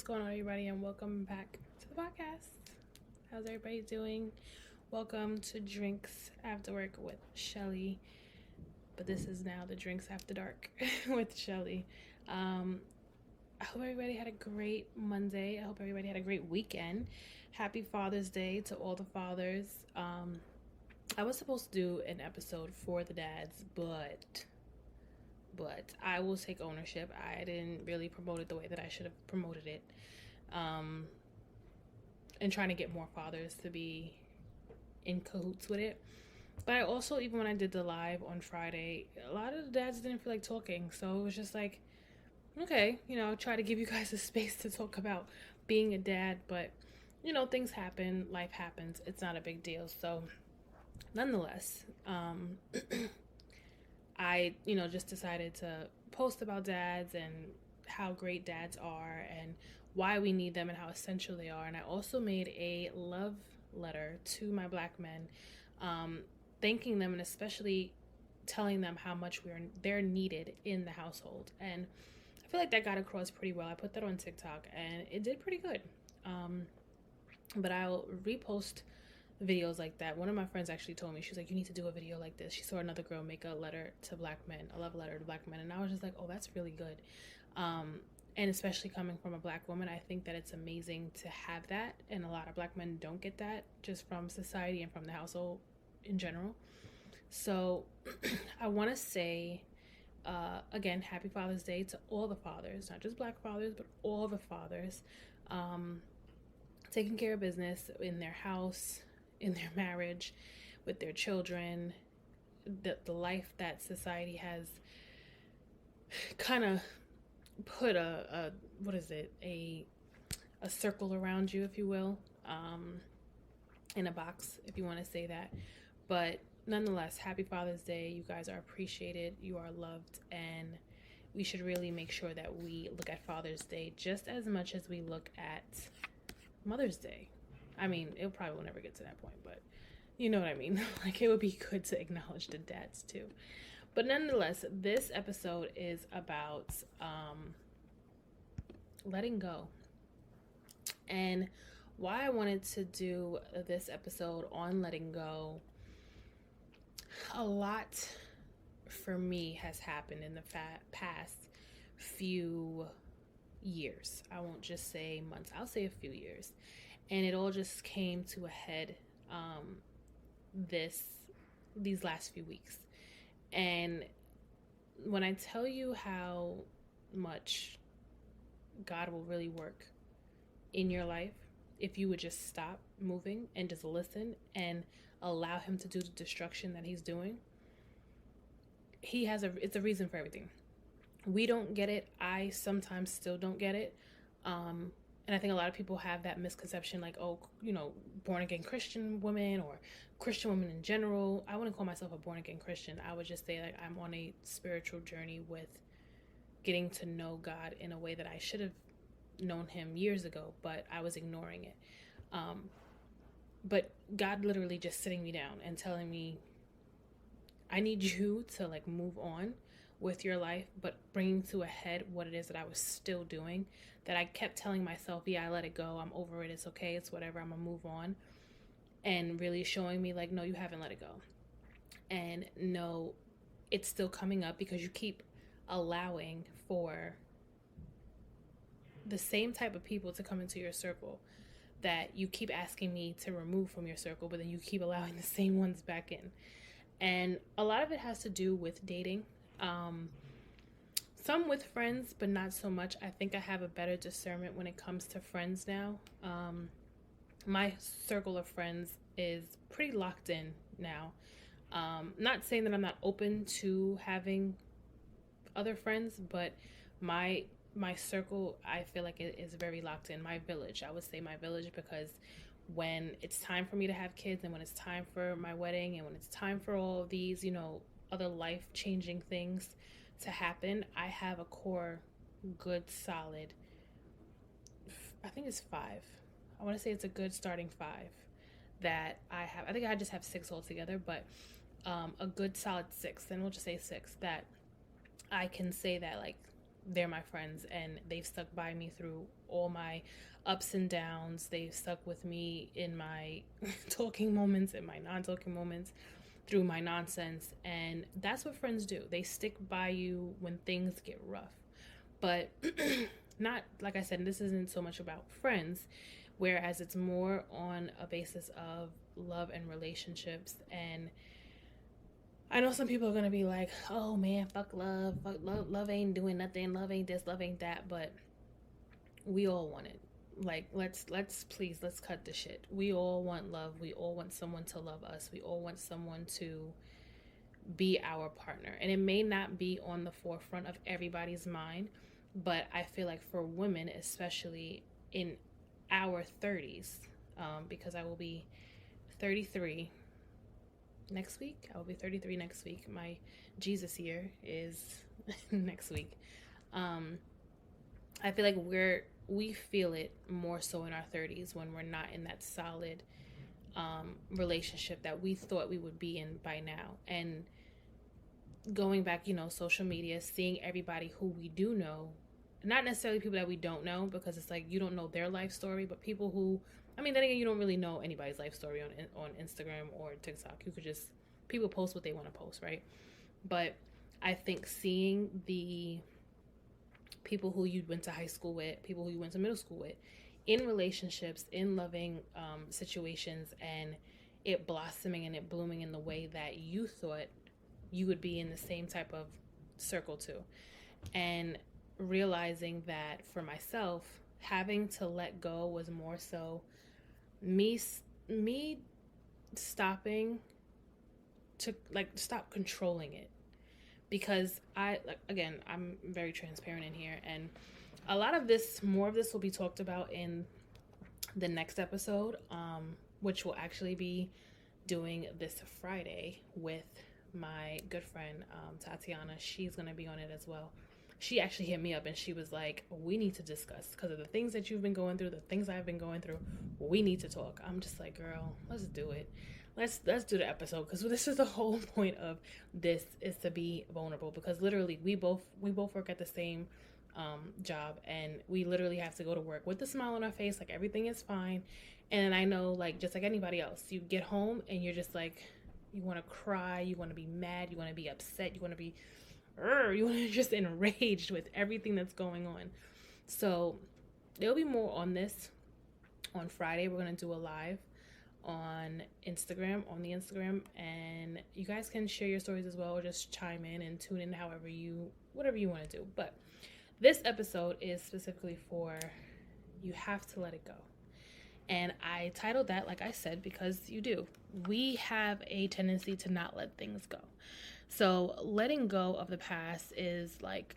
going on, everybody, and welcome back to the podcast. How's everybody doing? Welcome to Drinks After Work with Shelly, but this is now the Drinks After Dark with Shelly. I hope everybody had a great Monday. I hope everybody had a great weekend. Happy Father's Day to all the fathers. I was supposed to do an episode for the dads, but I will take ownership. I didn't really promote it the way that I should have promoted it. And trying to get more fathers to be in cahoots with it. But I also, even when I did the live on Friday, a lot of the dads didn't feel like talking. So it was just like, okay, try to give you guys a space to talk about being a dad. But, things happen, life happens. It's not a big deal. So nonetheless, I, just decided to post about dads and how great dads are and why we need them and how essential they are. And I also made a love letter to my black men, thanking them and especially telling them how much they're needed in the household. And I feel like that got across pretty well. I put that on TikTok and it did pretty good. But I'll repost videos like that. One of my friends actually told me, she's like, you need to do a video like this. She saw another girl make a letter to black men, a love letter to black men, and I was just like, oh, that's really good. And especially coming from a black woman, I think that it's amazing to have that, and a lot of black men don't get that just from society and from the household in general. So I want to say again, happy Father's Day to all the fathers, not just black fathers, but all the fathers, taking care of business in their house, in their marriage, with their children, the life that society has kind of put a circle around you, if you will, in a box, if you want to say that. But nonetheless, happy Father's Day. You guys are appreciated, you are loved, and we should really make sure that we look at Father's Day just as much as we look at Mother's Day. I mean, it probably will never get to that point, but you know what I mean. Like, it would be good to acknowledge the dads too. But nonetheless, this episode is about letting go. And why I wanted to do this episode on letting go, a lot for me has happened in the past few years. I won't just say months, I'll say a few years. And it all just came to a head these last few weeks. And when I tell you how much God will really work in your life if you would just stop moving and just listen and allow him to do the destruction that he's doing, it's a reason for everything. We don't get it. I sometimes still don't get it. And I think a lot of people have that misconception, like, oh, born again Christian women or Christian women in general. I wouldn't call myself a born again Christian. I would just say, like, I'm on a spiritual journey with getting to know God in a way that I should have known him years ago, but I was ignoring it. But God literally just sitting me down and telling me, I need you to, like, move on with your life, but bringing to a head what it is that I was still doing, that I kept telling myself, yeah, I let it go, I'm over it, it's okay, it's whatever, I'm gonna move on. And really showing me, like, no, you haven't let it go. And no, it's still coming up because you keep allowing for the same type of people to come into your circle that you keep asking me to remove from your circle, but then you keep allowing the same ones back in. And a lot of it has to do with dating. Some with friends, but not so much. I think I have a better discernment when it comes to friends now. My circle of friends is pretty locked in now. Not saying that I'm not open to having other friends, but my circle, I feel like it is very locked in. My village, I would say my village, because when it's time for me to have kids and when it's time for my wedding and when it's time for all of these, other life-changing things to happen, I have a core, good, solid, I think it's 5. I want to say it's a good starting 5 that I have. I think I just have 6 altogether, but a good solid 6, and we'll just say 6, that I can say that, like, they're my friends, and they've stuck by me through all my ups and downs. They've stuck with me in my talking moments, in my non-talking moments, through my nonsense. And that's what friends do. They stick by you when things get rough. But not, like I said, this isn't so much about friends, whereas it's more on a basis of love and relationships. And I know some people are gonna be like, "Oh man, fuck love. Fuck love. Love ain't doing nothing. Love ain't this. Love ain't that." But we all want it. Like, let's cut the shit. We all want love. We all want someone to love us. We all want someone to be our partner. And it may not be on the forefront of everybody's mind, but I feel like for women, especially in our 30s, because I will be 33 next week. I will be 33 next week. My Jesus year is next week. I feel like we feel it more so in our 30s when we're not in that solid relationship that we thought we would be in by now. And going back, social media, seeing everybody who we do know, not necessarily people that we don't know, because it's like you don't know their life story, but people who, then again, you don't really know anybody's life story on Instagram or TikTok. You could just, people post what they want to post, right? But I think seeing the people who you went to high school with, people who you went to middle school with, in relationships, in loving situations, and it blossoming and it blooming in the way that you thought you would be in the same type of circle too. And realizing that for myself, having to let go was more so me stopping to stop controlling it. Because I'm very transparent in here, and a lot of this, more of this will be talked about in the next episode, which will actually be doing this Friday with my good friend, Tatiana. She's going to be on it as well. She actually hit me up and she was like, we need to discuss, because of the things that you've been going through, the things I've been going through, we need to talk. I'm just like, girl, let's do it. Let's do the episode, because this is the whole point of this, is to be vulnerable, because literally we both work at the same job, and we literally have to go to work with a smile on our face, like everything is fine. And I know, like, just like anybody else, you get home and you're just like, you want to cry, you want to be mad, you want to be upset, you want to be just enraged with everything that's going on. So there'll be more on this on Friday. We're going to do a live on the Instagram, and you guys can share your stories as well, or just chime in and tune in whatever you want to do. But this episode is specifically for you have to let it go. And I titled that, like I said, because you do. We have a tendency to not let things go. So letting go of the past is like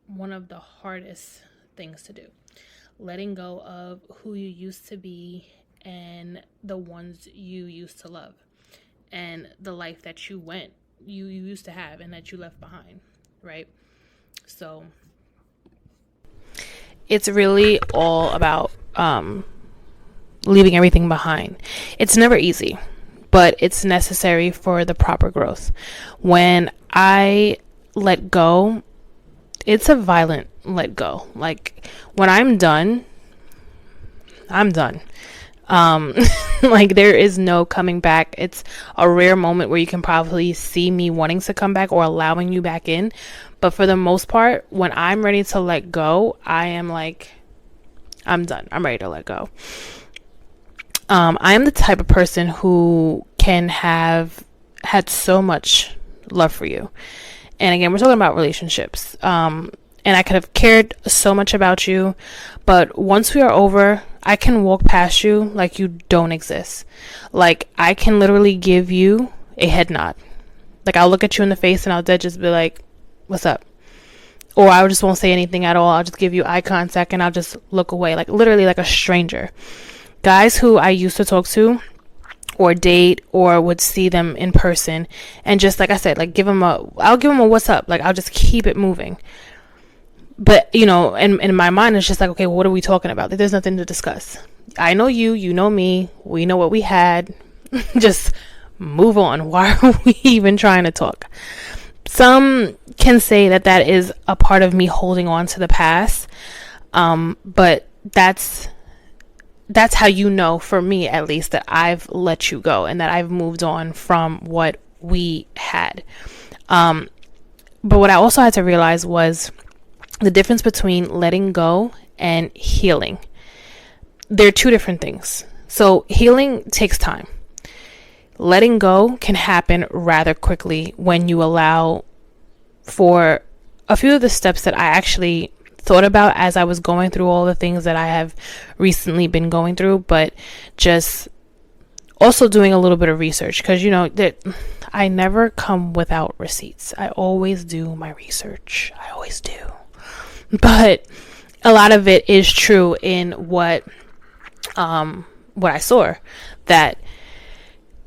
one of the hardest things to do. Letting go of who you used to be and the ones you used to love and the life that you used to have and that you left behind, right? So it's really all about leaving everything behind. It's never easy, but it's necessary for the proper growth. When I let go, it's a violent let go. Like, when I'm done, I'm done. Like, there is no coming back. It's a rare moment where you can probably see me wanting to come back or allowing you back in. But for the most part, when I'm ready to let go, I am like, I'm done. I'm ready to let go. I am the type of person who can have had so much love for you. And again, we're talking about relationships. And I could have cared so much about you, but once we are over, I can walk past you like you don't exist. Like, I can literally give you a head nod. Like, I'll look at you in the face and I'll just be like, what's up? Or I just won't say anything at all. I'll just give you eye contact and I'll just look away, like literally like a stranger. Guys who I used to talk to or date or would see them in person and just, like I said, like I'll give them a what's up. Like, I'll just keep it moving. But, in my mind, it's just like, okay, well, what are we talking about? There's nothing to discuss. I know you, you know me, we know what we had. Just move on. Why are we even trying to talk? some can say that that is a part of me holding on to the past. But that's how you know, for me at least, that I've let you go and that I've moved on from what we had. But what I also had to realize was the difference between letting go and healing. They're two different things. So healing takes time. Letting go can happen rather quickly when you allow for a few of the steps that I actually thought about as I was going through all the things that I have recently been going through, but just also doing a little bit of research, because that I never come without receipts. I always do my research. I always do. But a lot of it is true in what I saw, that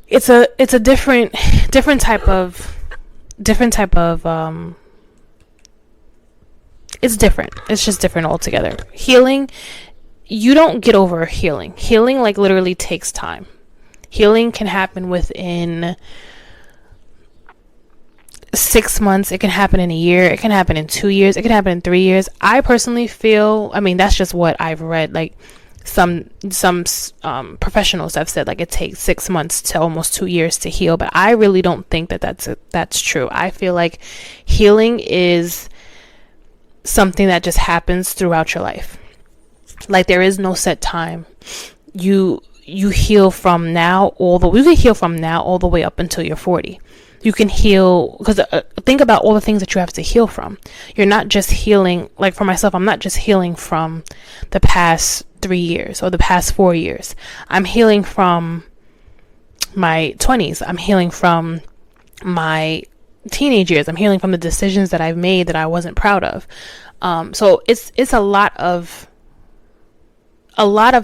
it's a different type of it's different. It's just different altogether. Healing, you don't get over healing. Healing like literally takes time. Healing can happen within 6 months. It can happen in a year. It can happen in 2 years. It can happen in 3 years. I personally feel, that's just what I've read. Like some professionals have said, like, it takes 6 months to almost 2 years to heal. But I really don't think that's true. I feel like healing is something that just happens throughout your life. Like, there is no set time. You heal from now you can heal from now all the way up until you're 40. You can heal, because think about all the things that you have to heal from. You're not just healing, like for myself, I'm not just healing from the past 3 years or the past 4 years. I'm healing from my 20s. I'm healing from my teenage years. I'm healing from the decisions that I've made that I wasn't proud of. So it's a lot of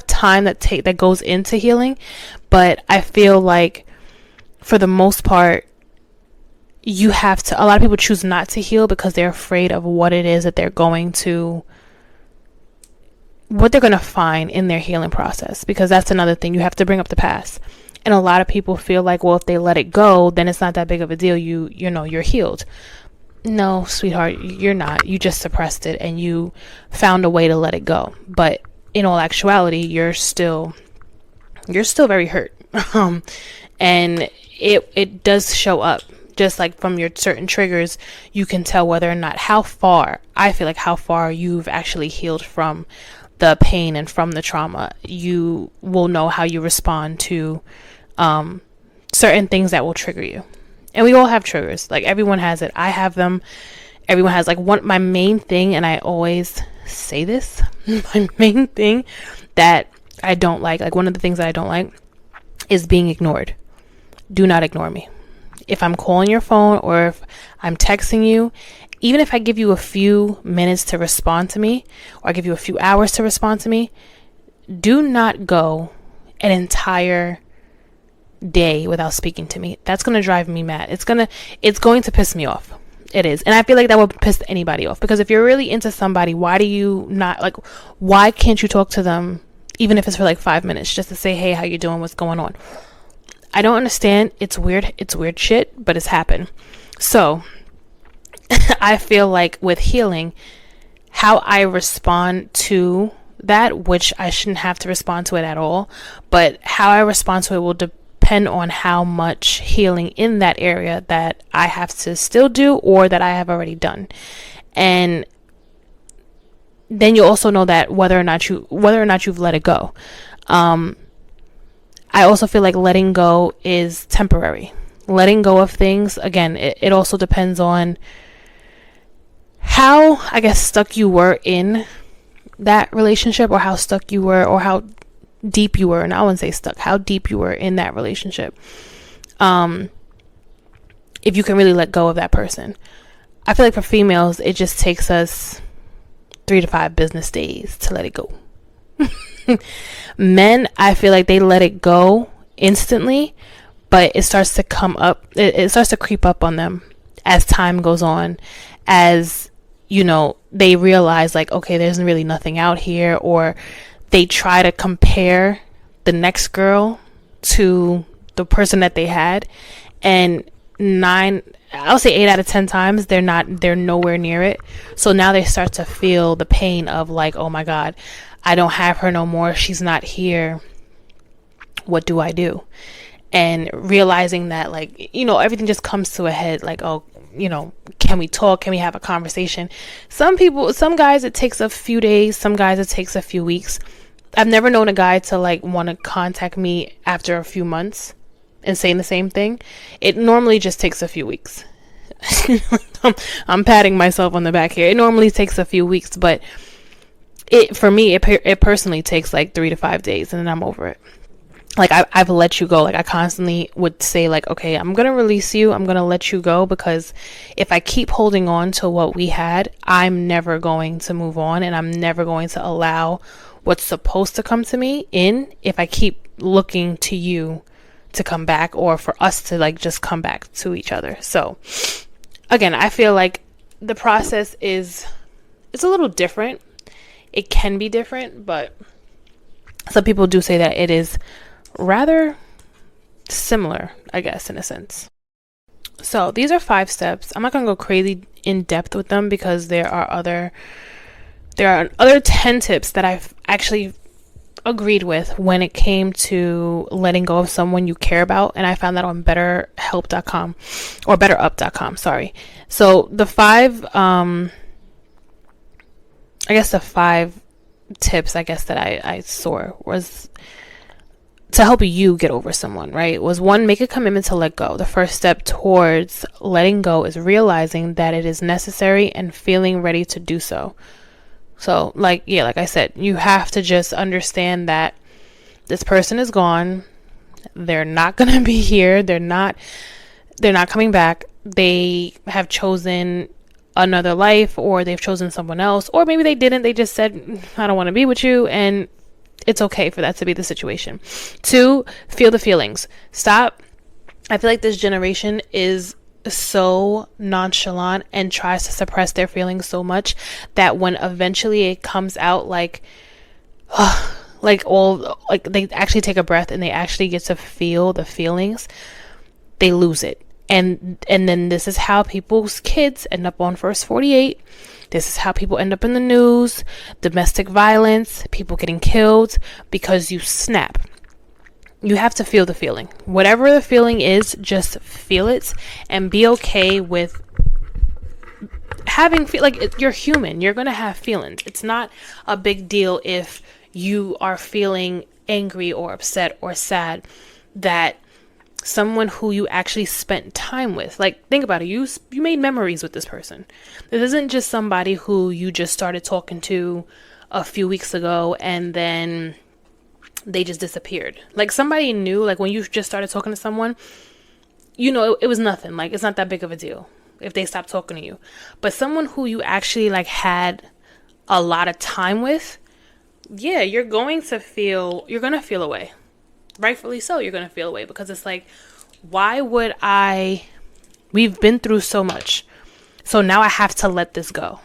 time that goes into healing, but I feel like for the most part, a lot of people choose not to heal because they're afraid of what it is that they're going to find in their healing process, because that's another thing. You have to bring up the past. And a lot of people feel like, well, if they let it go, then it's not that big of a deal. You're healed. No, sweetheart, you're not. You just suppressed it and you found a way to let it go. But in all actuality, you're still very hurt. And it does show up. Just like from your certain triggers, you can tell whether or not how far you've actually healed from the pain and from the trauma. You will know how you respond to certain things that will trigger you. And we all have triggers. Like, everyone has it. I have them. Everyone has, like, my main thing, and I always say this, my main thing that I don't like one of the things that I don't like is being ignored. Do not ignore me. If I'm calling your phone or if I'm texting you, even if I give you a few minutes to respond to me, or I give you a few hours to respond to me, do not go an entire day without speaking to me. That's going to drive me mad. It's going to piss me off. It is. And I feel like that would piss anybody off, because if you're really into somebody, why can't you talk to them, even if it's for like 5 minutes, just to say, hey, how you doing? What's going on? I don't understand. It's weird. It's weird shit, but it's happened. So I feel like with healing, how I respond to that, which I shouldn't have to respond to it at all, but how I respond to it will depend on how much healing in that area that I have to still do or that I have already done. And then you also know that whether or not you've let it go. I also feel like letting go is temporary. Letting go of things, again, it also depends on how, I guess, stuck you were in that relationship, or how stuck you were, or how deep you were. And I wouldn't say stuck, how deep you were in that relationship. If you can really let go of that person. I feel like for females, it just takes us 3 to 5 business days to let it go. Men, I feel like they let it go instantly, but it starts to come up, it starts to creep up on them as time goes on, as they realize, like, okay, there's really nothing out here, or they try to compare the next girl to the person that they had, and 9 I'll say 8 out of 10 times they're nowhere near it. So now they start to feel the pain of like, oh my God, I don't have her no more. She's not here. What do I do? And realizing that, like, everything just comes to a head, like, oh, can we talk? Can we have a conversation? Some guys, it takes a few days. Some guys, it takes a few weeks. I've never known a guy to like want to contact me after a few months and saying the same thing. It normally just takes a few weeks. I'm patting myself on the back here. It normally takes a few weeks, but for me, it personally takes like 3 to 5 days, and then I'm over it. Like, I've let you go. Like, I constantly would say, like, okay, I'm going to release you. I'm going to let you go, because if I keep holding on to what we had, I'm never going to move on, and I'm never going to allow what's supposed to come to me in if I keep looking to you to come back, or for us to like just come back to each other. So again, I feel like the process it's a little different. It can be different, but some people do say that it is rather similar, I guess, in a sense. So these are 5 steps. I'm not going to go crazy in depth with them, because there are other 10 tips that I've actually agreed with when it came to letting go of someone you care about, and I found that on betterhelp.com or betterup.com, sorry. So the 5 tips that I saw was to help you get over someone, right? Was 1, make a commitment to let go. The first step towards letting go is realizing that it is necessary and feeling ready to do so. So like I said, you have to just understand that this person is gone. They're not going to be here. They're not coming back. They have chosen another life, or they've chosen someone else, or maybe they didn't. They just said, I don't want to be with you. And it's okay for that to be the situation. 2, feel the feelings. Stop. I feel like this generation is so nonchalant and tries to suppress their feelings so much that when eventually it comes out, like they actually take a breath and they actually get to feel the feelings, they lose it. And then this is how people's kids end up on First 48. This is how people end up in the news, domestic violence, people getting killed, because you snap. You have to feel the feeling. Whatever the feeling is, just feel it and be okay with having you're human. You're going to have feelings. It's not a big deal if you are feeling angry or upset or sad that someone who you actually spent time with, like, think about it. You made memories with this person. This isn't just somebody who you just started talking to a few weeks ago and then they just disappeared. Like, somebody new, like when you just started talking to someone, it was nothing. Like, it's not that big of a deal if they stopped talking to you. But someone who you actually like had a lot of time with, yeah, you're going to feel away. Rightfully so, you're going to feel away, because it's like, why would we've been through so much, so now I have to let this go.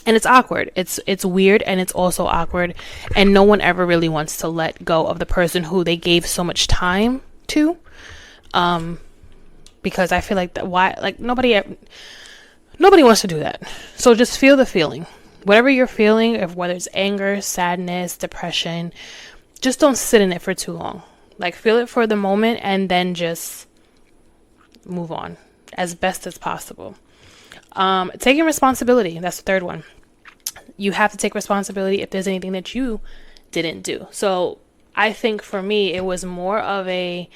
And it's awkward. It's weird, and it's also awkward, and no one ever really wants to let go of the person who they gave so much time to, because I feel like nobody wants to do that. So just feel the feeling, whatever you're feeling, whether it's anger, sadness, depression. Just don't sit in it for too long. Like, feel it for the moment and then just move on as best as possible. Taking responsibility. That's the 3rd one. You have to take responsibility if there's anything that you didn't do. So I think for me, it was more of me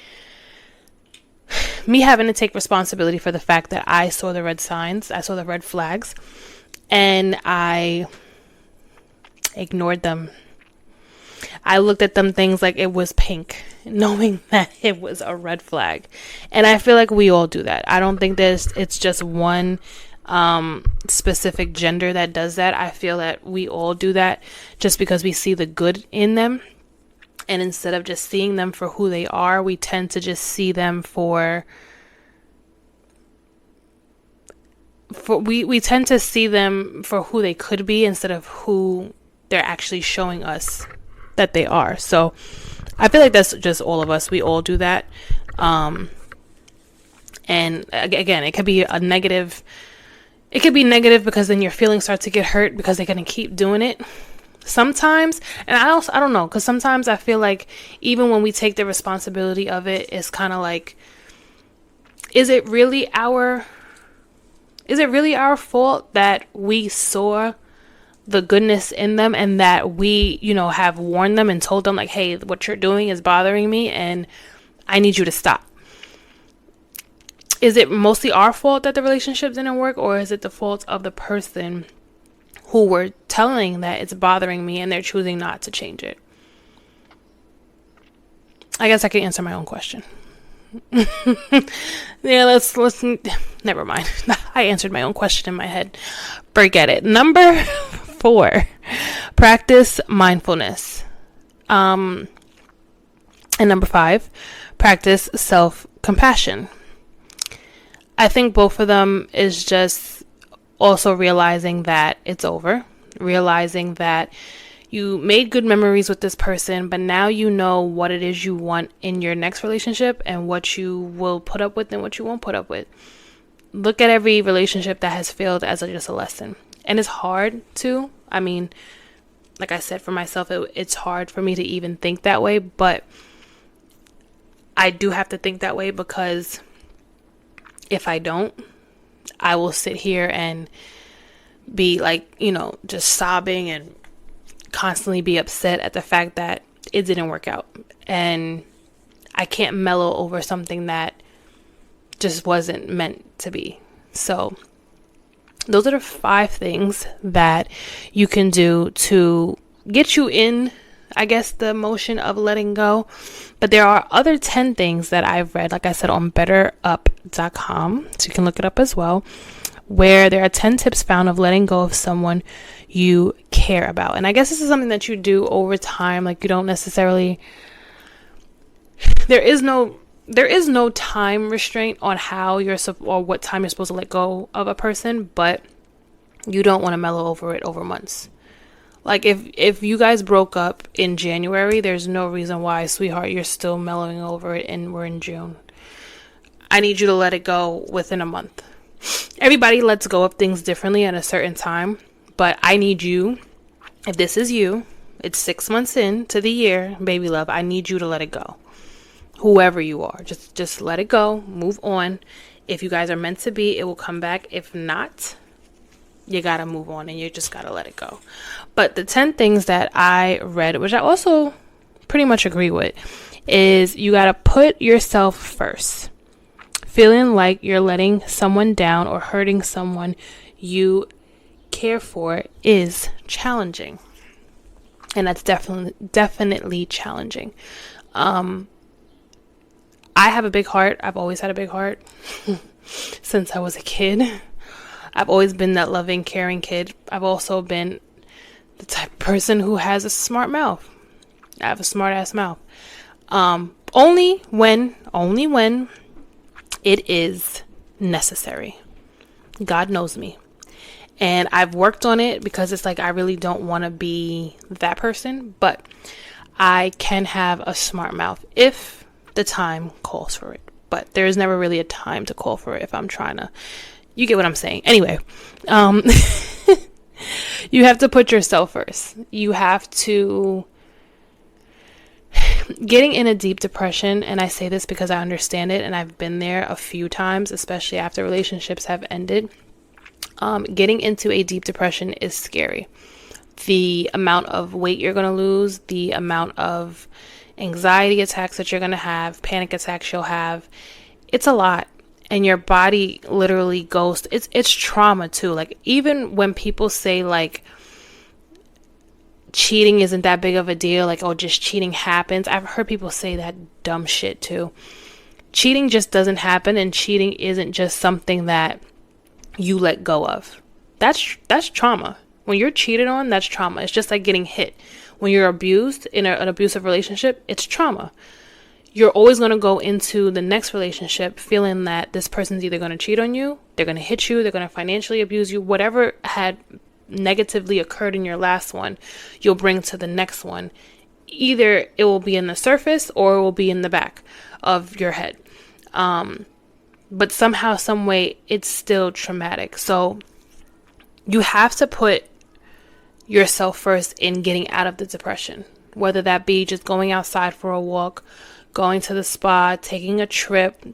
having to take responsibility for the fact that I saw the red signs. I saw the red flags, and I ignored them. I looked at them things like it was pink, knowing that it was a red flag. And I feel like we all do that. I don't think it's just one specific gender that does that. I feel that we all do that just because we see the good in them. And instead of just seeing them for who they are, we tend to just see them we tend to see them for who they could be instead of who they're actually showing us that they are. So I feel like that's just all of us. We all do that. And again, it could be a negative. It could be negative because then your feelings start to get hurt because they're going to keep doing it. Sometimes, and I don't know, because sometimes I feel like even when we take the responsibility of it, it's kind of like, is it really our fault that we saw the goodness in them and that we, have warned them and told them like, hey, what you're doing is bothering me and I need you to stop? Is it mostly our fault that the relationship didn't work, or is it the fault of the person who we're telling that it's bothering me and they're choosing not to change it? I guess I can answer my own question. Yeah, let's never mind. I answered my own question in my head. Forget it. Number 4, practice mindfulness. And number 5, practice self-compassion. I think both of them is just also realizing that it's over, realizing that you made good memories with this person, but now you know what it is you want in your next relationship and what you will put up with and what you won't put up with. Look at every relationship that has failed as just a lesson. And it's hard too. I mean, like I said, for myself, it's hard for me to even think that way, but I do have to think that way because if I don't, I will sit here and be like, just sobbing and constantly be upset at the fact that it didn't work out. And I can't mellow over something that just wasn't meant to be. So those are the 5 things that you can do to get you in, I guess, the motion of letting go. But there are other 10 things that I've read, like I said, on betterup.com, so you can look it up as well, where there are 10 tips found of letting go of someone you care about. And I guess this is something that you do over time. Like, you don't necessarily, there is no time restraint on how or what time you're supposed to let go of a person, but you don't want to mellow over it over months. Like, if you guys broke up in January, there's no reason why, sweetheart, you're still mellowing over it and we're in June. I need you to let it go within a month. Everybody lets go of things differently at a certain time, but I need you, if this is you, it's 6 months into the year, baby love, I need you to let it go. Whoever you are, just let it go, move on. If you guys are meant to be, it will come back. If not, you gotta move on and you just gotta let it go. But the 10 things that I read, which I also pretty much agree with, is you gotta put yourself first. Feeling like you're letting someone down or hurting someone you care for is challenging. And that's definitely challenging. I have a big heart. I've always had a big heart since I was a kid. I've always been that loving, caring kid. I've also been the type of person who has a smart mouth. I have a smart ass mouth. Only when it is necessary. God knows me. And I've worked on it because it's like I really don't want to be that person, but I can have a smart mouth if the time calls for it. But there is never really a time to call for it if I'm trying to, you get what I'm saying. Anyway, you have to put yourself first. You have to, getting in a deep depression, and I say this because I understand it and I've been there a few times, especially after relationships have ended. Getting into a deep depression is scary. The amount of weight you're going to lose, the amount of anxiety attacks that you're going to have, panic attacks you'll have, it's a lot. And your body literally goes, it's trauma too. Like, even when people say like cheating isn't that big of a deal, like, oh, just cheating happens. I've heard people say that dumb shit too. Cheating just doesn't happen, and cheating isn't just something that you let go of. That's trauma. When you're cheated on, that's trauma. It's just like getting hit. When you're abused in an abusive relationship, it's trauma. You're always going to go into the next relationship feeling that this person's either going to cheat on you, they're going to hit you, they're going to financially abuse you, whatever had negatively occurred in your last one, you'll bring to the next one. Either it will be in the surface or it will be in the back of your head. but somehow, some way, it's still traumatic. So you have to put yourself first in getting out of the depression, whether that be just going outside for a walk, going to the spa, taking a trip,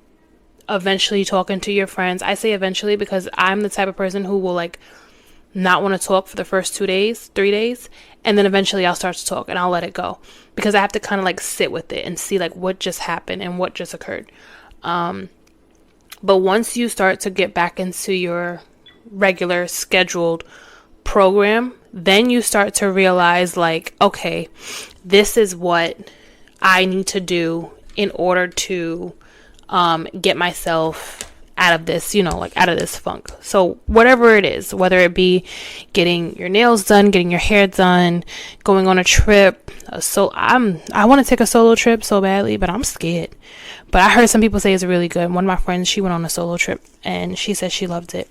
eventually talking to your friends. I say eventually because I'm the type of person who will like not want to talk for the first 2 days, 3 days, and then eventually I'll start to talk and I'll let it go because I have to kind of like sit with it and see like what just happened and what just occurred. But once you start to get back into your regular scheduled program, then you start to realize like, okay, this is what I need to do in order to get myself out of this, like out of this funk. So whatever it is, whether it be getting your nails done, getting your hair done, going on a trip. I want to take a solo trip so badly, but I'm scared. But I heard some people say it's really good. One of my friends, she went on a solo trip and she said she loved it.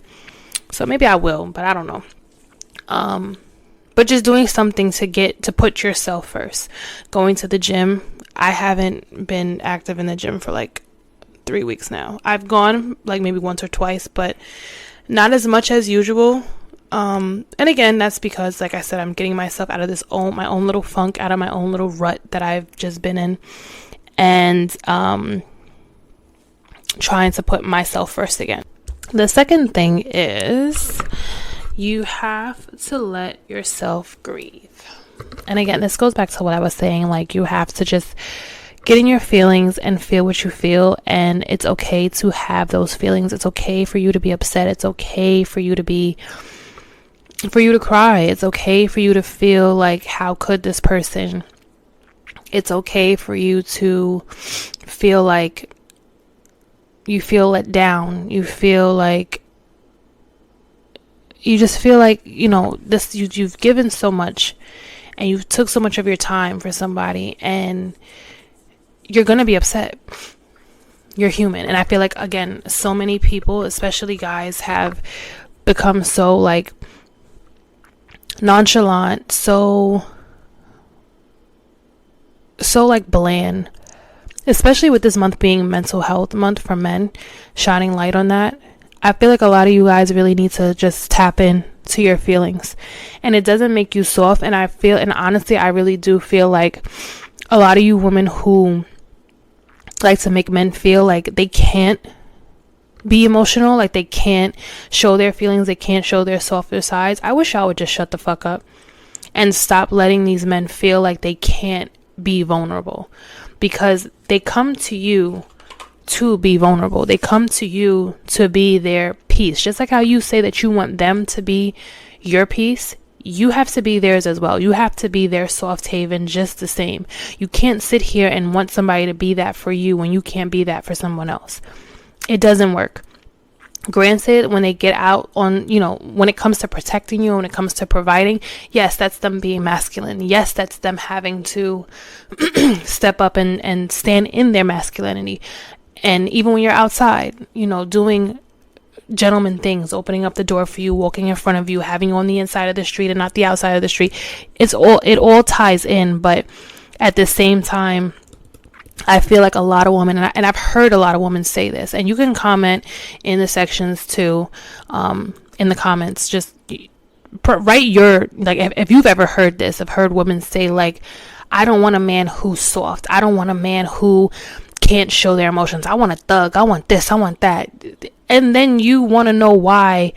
So maybe I will, but I don't know. But just doing something to put yourself first. Going to the gym. I haven't been active in the gym for like 3 weeks now. I've gone like maybe once or twice, but not as much as usual. And again, that's because, like I said, I'm getting myself out of my own little funk, out of my own little rut that I've just been in, and trying to put myself first again. The second thing is you have to let yourself grieve. And again, this goes back to what I was saying, like you have to just get in your feelings and feel what you feel, and it's okay to have those feelings. It's okay for you to be upset. It's okay for you to cry. It's okay for you to feel like, how could this person? It's okay for you to feel like you feel let down. You feel like you just feel like, you've given so much and you took so much of your time for somebody, and you're going to be upset. You're human. And I feel like, again, so many people, especially guys, have become so like nonchalant, so like bland, especially with this month being Mental Health Month for men, shining light on that. I feel like a lot of you guys really need to just tap in to your feelings, and it doesn't make you soft. And honestly, I really do feel like a lot of you women who like to make men feel like they can't be emotional, like they can't show their feelings, they can't show their softer sides. I wish y'all would just shut the fuck up and stop letting these men feel like they can't be vulnerable, because they come to you to be vulnerable. They come to you to be their peace. Just like how you say that you want them to be your peace, you have to be theirs as well. You have to be their soft haven just the same. You can't sit here and want somebody to be that for you when you can't be that for someone else. It doesn't work. Granted, when they get out on, when it comes to protecting you, when it comes to providing, yes, that's them being masculine. Yes, that's them having to step up and stand in their masculinity. And even when you're outside, doing gentleman things, opening up the door for you, walking in front of you, having you on the inside of the street and not the outside of the street, it all ties in. But at the same time, I feel like a lot of women, and I've heard a lot of women say this, and you can comment in the sections too, in the comments, just write your, like, if you've ever heard this. I've heard women say like, I don't want a man who's soft. I don't want a man who can't show their emotions. I want a thug. I want this. I want that. And then you want to know why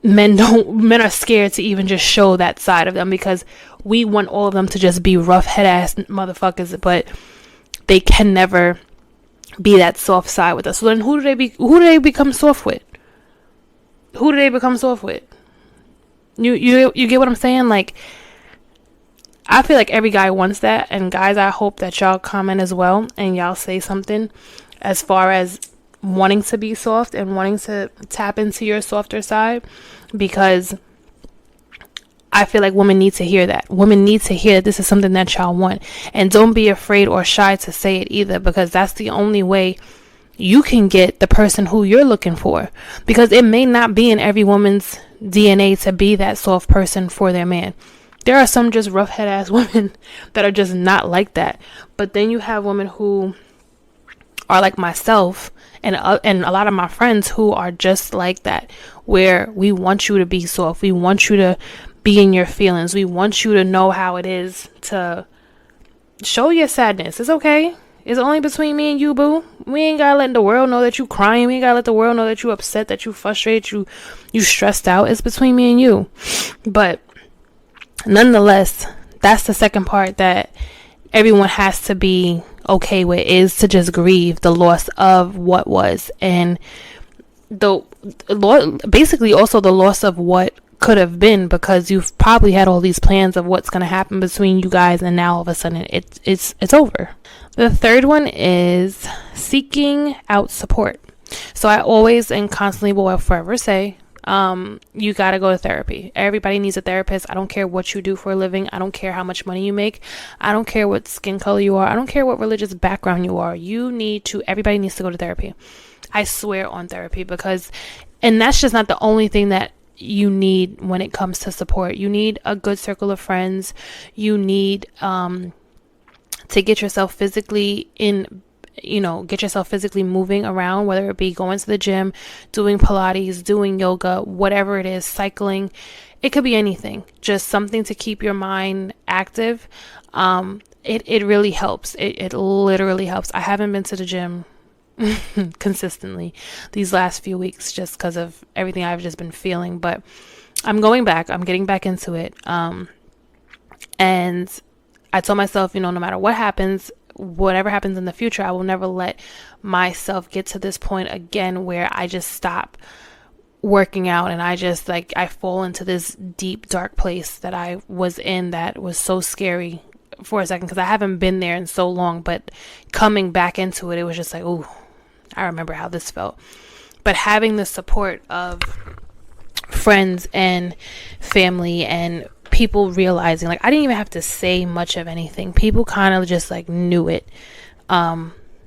men are scared to even just show that side of them, because we want all of them to just be rough head ass motherfuckers, but they can never be that soft side with us. So then who do they become soft with? Who do they become soft with? You get what I'm saying? Like, I feel like every guy wants that. And guys, I hope that y'all comment as well and y'all say something as far as wanting to be soft and wanting to tap into your softer side, because I feel like women need to hear that. Women need to hear that this is something that y'all want. And don't be afraid or shy to say it either, because that's the only way you can get the person who you're looking for. Because it may not be in every woman's DNA to be that soft person for their man. There are some just rough head ass women that are just not like that. But then you have women who are like myself and a lot of my friends who are just like that, where we want you to be soft. We want you to be in your feelings. We want you to know how it is to show your sadness. It's okay. It's only between me and you, boo. We ain't gotta let the world know that you crying. We ain't gotta let the world know that you upset, that you frustrated, you stressed out. It's between me and you. But nonetheless, that's the second part that everyone has to be okay with, is to just grieve the loss of what was, and basically also the loss of what could have been, because you've probably had all these plans of what's going to happen between you guys, and now all of a sudden it's over. The third one is seeking out support. So I always and constantly will forever say, you got to go to therapy. Everybody needs a therapist. I don't care what you do for a living. I don't care how much money you make. I don't care what skin color you are. I don't care what religious background you are. Everybody needs to go to therapy. I swear on therapy, and that's just not the only thing that you need when it comes to support. You need a good circle of friends. You need, to get yourself physically moving around, whether it be going to the gym, doing Pilates, doing yoga, whatever it is, cycling. It could be anything, just something to keep your mind active. It really helps. It literally helps. I haven't been to the gym consistently these last few weeks just because of everything I've just been feeling, but I'm going back. I'm getting back into it. And I told myself, no matter what happens, whatever happens in the future, I will never let myself get to this point again where I just stop working out and I fall into this deep, dark place that I was in that was so scary for a second, because I haven't been there in so long. But coming back into it, it was just like, ooh, I remember how this felt. But having the support of friends and family and people realizing, I didn't even have to say much of anything. People kind of just knew it,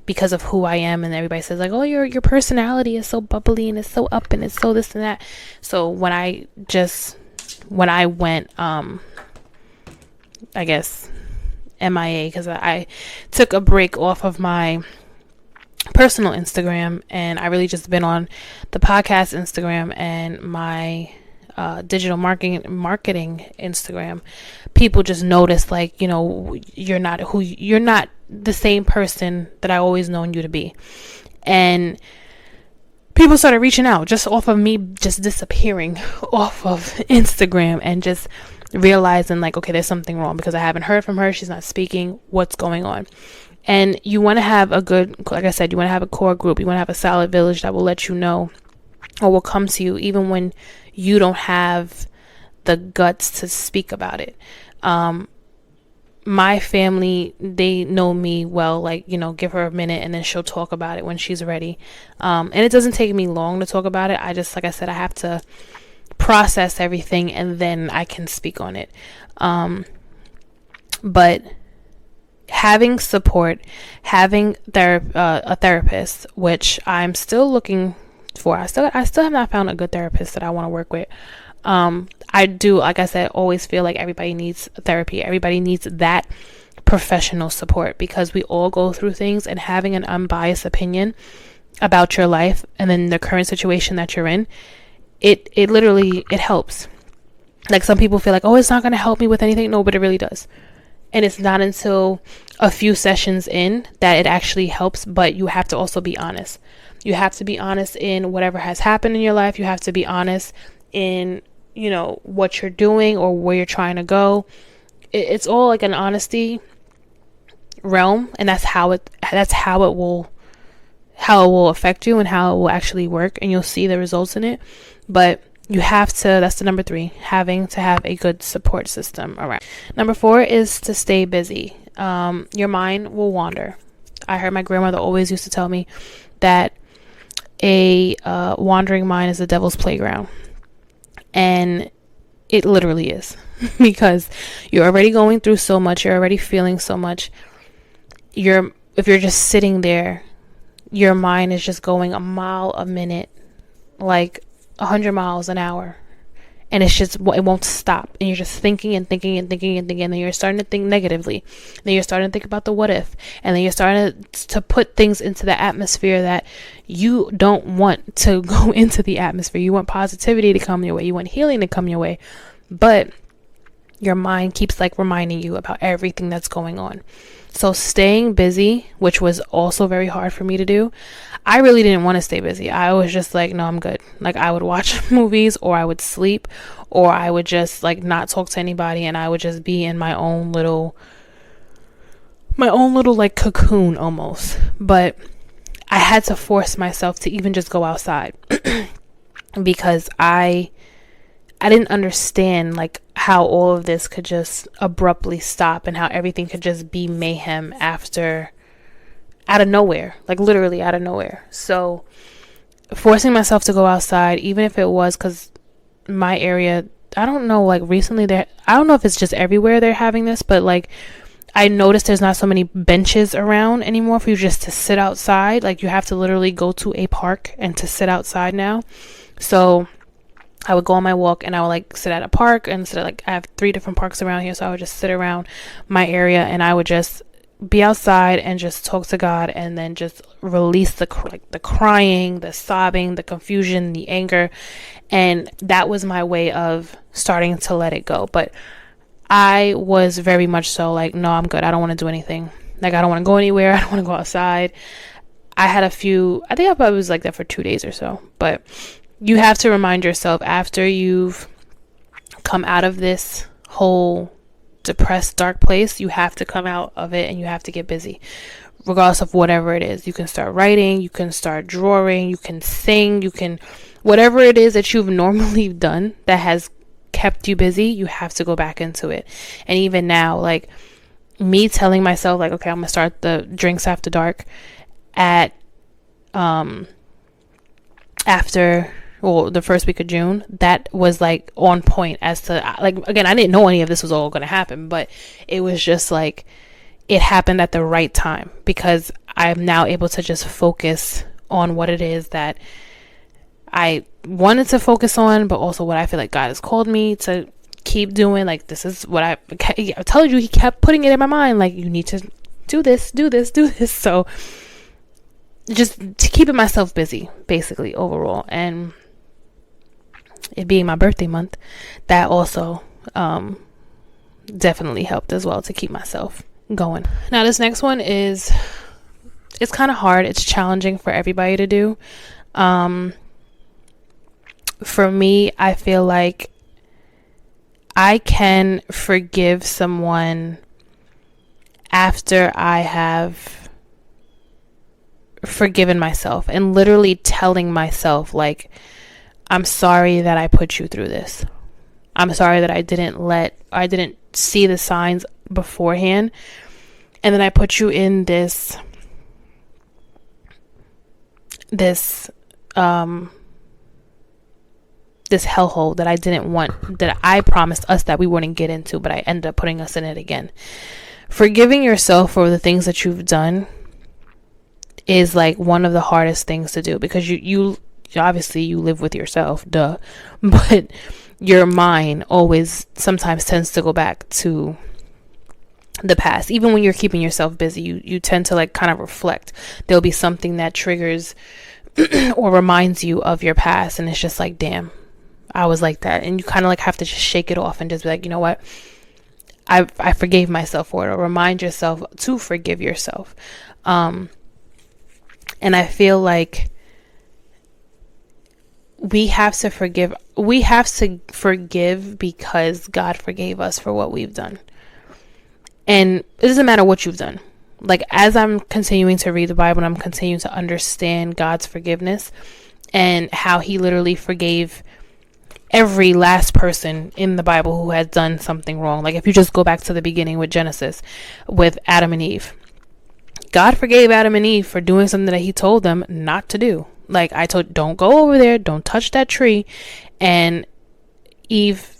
because of who I am. And everybody says oh, your personality is so bubbly and it's so up and it's so this and that. So when I went, I guess MIA, because I took a break off of my personal Instagram, and I really just been on the podcast Instagram and my digital marketing Instagram. People just noticed you're not the same person that I always known you to be, and people started reaching out just off of me just disappearing off of Instagram, and just realizing okay, there's something wrong, because I haven't heard from her. She's not speaking. What's going on? And you want to have a good, like I said, you want to have a core group. You want to have a solid village that will let you know, or will come to you even when you don't have the guts to speak about it. My family, they know me well, give her a minute and then she'll talk about it when she's ready. And it doesn't take me long to talk about it. I just, like I said, I have to process everything and then I can speak on it. But having support, having a therapist, which I'm still looking for. I still have not found a good therapist that I want to work with. I do, like I said, always feel like everybody needs therapy. Everybody needs that professional support, because we all go through things, and having an unbiased opinion about your life and then the current situation that you're in, it literally, it helps. Some people feel oh, it's not going to help me with anything. No, but it really does. And it's not until a few sessions in that it actually helps. But you have to also be honest. You have to be honest in whatever has happened in your life. You have to be honest in, what you're doing or where you're trying to go. It's all an honesty realm. And that's how it will affect you and how it will actually work. And you'll see the results in it. But you have to, that's the number 3, having to have a good support system around. Number 4 is to stay busy. Your mind will wander. I heard my grandmother always used to tell me that a wandering mind is the devil's playground. And it literally is, because you're already going through so much. You're already feeling so much. If you're just sitting there, your mind is just going a mile a minute, 100 miles an hour. and it's just, it won't stop, and you're just thinking and thinking and thinking and thinking, and then you're starting to think negatively, and then you're starting to think about the what if, and then you're starting to put things into the atmosphere that you don't want to go into the atmosphere. You want positivity to come your way, you want healing to come your way, but your mind keeps like reminding you about everything that's going on. So staying busy, which was also very hard for me to do, I really didn't want to stay busy. I was just like, no, I'm good. Like, I would watch movies, or I would sleep, or I would just like not talk to anybody, and I would just be in my own little like cocoon almost. But I had to force myself to even just go outside because I didn't understand like how all of this could just abruptly stop, and how everything could just be mayhem out of nowhere, like literally out of nowhere. So forcing myself to go outside, even if it was, because my area, I don't know, like recently I don't know if it's just everywhere they're having this, but like I noticed there's not so many benches around anymore for you just to sit outside. Like, you have to literally go to a park and to sit outside now. So I would go on my walk, and I would like sit at a park, and sit at, like, I have 3 different parks around here, so I would just sit around my area, and I would just be outside and just talk to God, and then just release the crying, the sobbing, the confusion, the anger. And that was my way of starting to let it go. But I was very much so like, no, I'm good. I don't want to do anything. Like, I don't want to go anywhere. I don't want to go outside. I had I think I probably was like that for 2 days or so. But you have to remind yourself, after you've come out of this whole depressed, dark place, you have to come out of it, and you have to get busy, regardless of whatever it is. You can start writing, you can start drawing, you can sing, you can, whatever it is that you've normally done that has kept you busy, you have to go back into it. And even now, like, me telling myself, like, okay, I'm gonna start the drinks after dark at after the first week of June, that was like on point as to, like, again, I didn't know any of this was all going to happen, but it was just like, it happened at the right time, because I'm now able to just focus on what it is that I wanted to focus on, but also what I feel like God has called me to keep doing. Like, this is what I told you, he kept putting it in my mind, like, you need to do this. So just to keeping myself busy, basically, overall. And it being my birthday month, that also definitely helped as well to keep myself going. Now, this next one it's kind of hard. It's challenging for everybody to do. For me, I feel like I can forgive someone after I have forgiven myself, and literally telling myself, like, I'm sorry that I put you through this. I'm sorry that I didn't see the signs beforehand, and then I put you in this hellhole that I didn't want, that I promised us that we wouldn't get into, but I ended up putting us in it again. Forgiving yourself for the things that you've done is like one of the hardest things to do, because you obviously you live with yourself, duh, but your mind always sometimes tends to go back to the past. Even when you're keeping yourself busy, you tend to like kind of reflect. There'll be something that triggers or reminds you of your past, and it's just like, damn, I was like that. And you kind of like have to just shake it off and just be like, you know what, I forgave myself for it, or remind yourself to forgive yourself. And I feel like we have to forgive because God forgave us for what we've done. And it doesn't matter what you've done. Like, as I'm continuing to read the Bible, and I'm continuing to understand God's forgiveness and how he literally forgave every last person in the Bible who had done something wrong. Like, if you just go back to the beginning with Genesis, with Adam and Eve, God forgave Adam and Eve for doing something that he told them not to do. Like, don't go over there, don't touch that tree. And Eve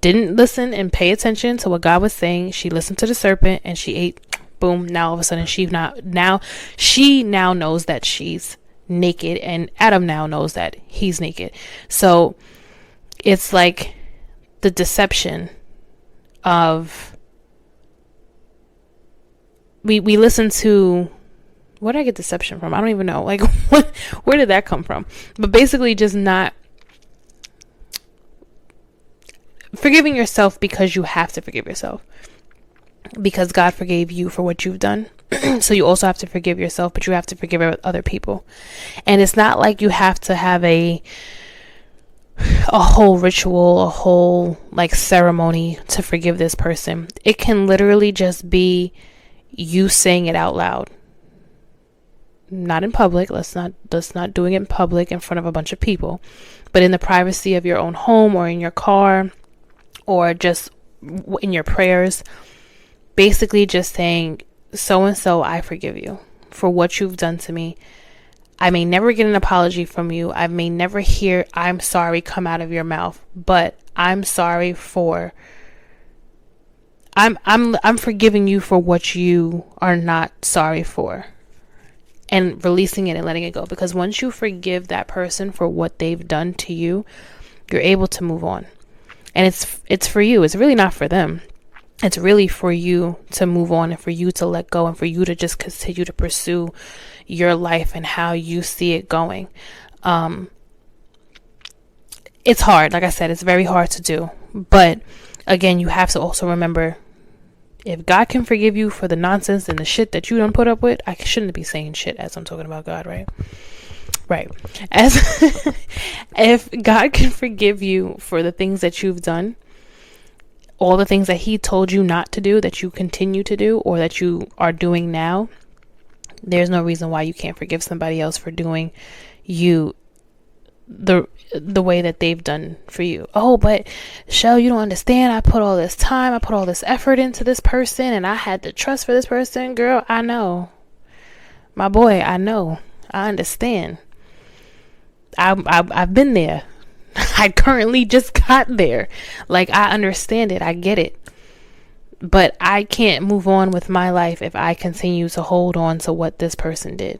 didn't listen and pay attention to what God was saying. She listened to the serpent and she ate. Boom. Now all of a sudden she now knows that she's naked, and Adam now knows that he's naked. So it's like, the deception of, we listen to, where did I get deception from? I don't even know. Like, where did that come from? But basically just not forgiving yourself because you have to forgive yourself. Because God forgave you for what you've done. So you also have to forgive yourself, but you have to forgive other people. And it's not like you have to have a whole ritual, a whole like ceremony to forgive this person. It can literally just be you saying it out loud. Not in public. Let's not doing it in public in front of a bunch of people, but in the privacy of your own home or in your car or just in your prayers. Basically just saying, so and so, I forgive you for what you've done to me. I may never get an apology from you. I may never hear I'm sorry come out of your mouth, but I'm sorry for I'm forgiving you for what you are not sorry for, and releasing it and letting it go. Because once you forgive that person for what they've done to you, you're able to move on. And it's for you. It's really not for them. It's really for you to move on and for you to let go and for you to just continue to pursue your life and how you see it going. It's hard. Like I said, it's very hard to do. But again, you have to also remember, if God can forgive you for the nonsense and the shit that you don't put up with, I shouldn't be saying shit as I'm talking about God, right? Right. As if God can forgive you for the things that you've done, all the things that he told you not to do, that you continue to do, or that you are doing now, there's no reason why you can't forgive somebody else for doing you the way that they've done for you. Oh, but Shell, you don't understand. I put all this time, I put all this effort into this person, and I had to trust for this person. Girl, I know. My boy, I know. I understand. I've been there. I currently just got there. Like, I understand it. I get it. But I can't move on with my life if I continue to hold on to what this person did.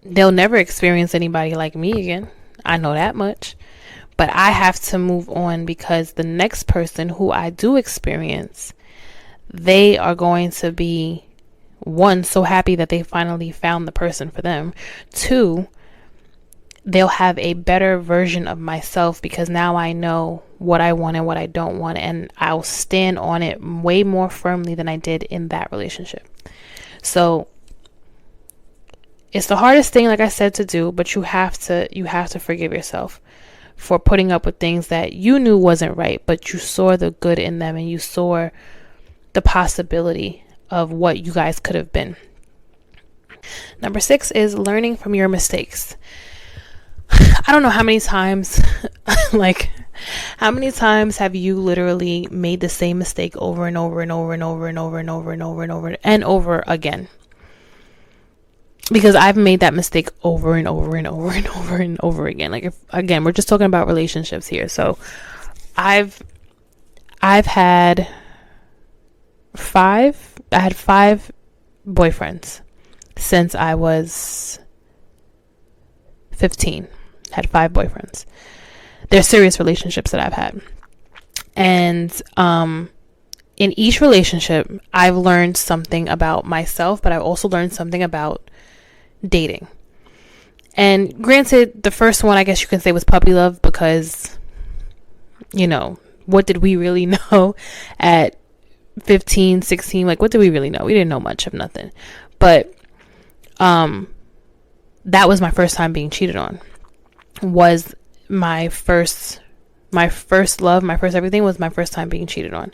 They'll never experience anybody like me again. I know that much. But I have to move on, because the next person who I do experience, they are going to be, one, so happy that they finally found the person for them. Two, they'll have a better version of myself, because now I know what I want and what I don't want, and I'll stand on it way more firmly than I did in that relationship. So it's the hardest thing, like I said, to do, but you have to forgive yourself for putting up with things that you knew wasn't right, but you saw the good in them and you saw the possibility of what you guys could have been. Number 6 is learning from your mistakes. I don't know how many times, how many times have you literally made the same mistake over and over and over and over and over and over and over and over and over again? Because I've made that mistake over and over and over and over and over again. Again, we're just talking about relationships here. So I had 5 boyfriends since I was 15. Had 5 boyfriends. They're serious relationships that I've had. And in each relationship, I've learned something about myself, but I've also learned something about dating. And granted, the first one, I guess you can say, was puppy love, because, what did we really know at 15, 16? Like, what did we really know? We didn't know much of nothing. But that was my first time being cheated on. Was my first love, my first everything was my first time being cheated on.